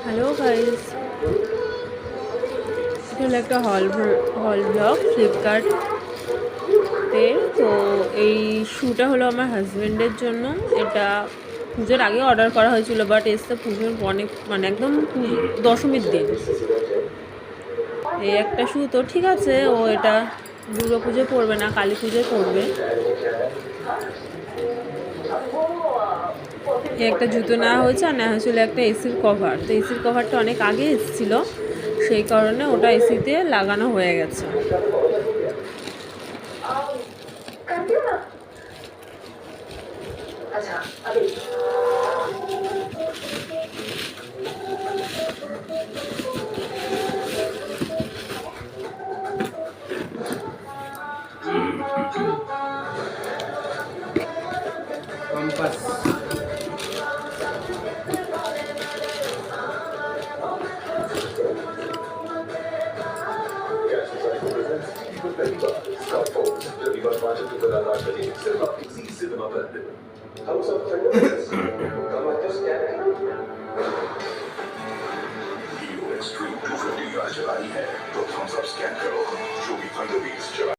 Hello guys, এটা হলো একটা হল ব্লগ ফ্লিপকার্টে। তো এই শ্যুটা হলো আমার হাজব্যান্ডের জন্য। এটা পুজোর আগে অর্ডার করা হয়েছিল, বাট এসে পুজোর অনেক মানে একদম দশমীর দিন। এই একটা শ্যু তো ঠিক আছে, ও এটা দুর্গা পুজোয় পরবে না, কালী পুজোয় পরবে। একটা জুতো নেওয়া হয়েছে, আর নেওয়া হয়েছিল একটা এসির কভার। তো এসির কভারটা অনেক আগে এসেছিল, সেই কারণে ওটা এসিতে লাগানো হয়ে গেছে। एक्सट्रीम 250 आज चलाई है तो थम्स अप स्कैन करो जो भी 15 चला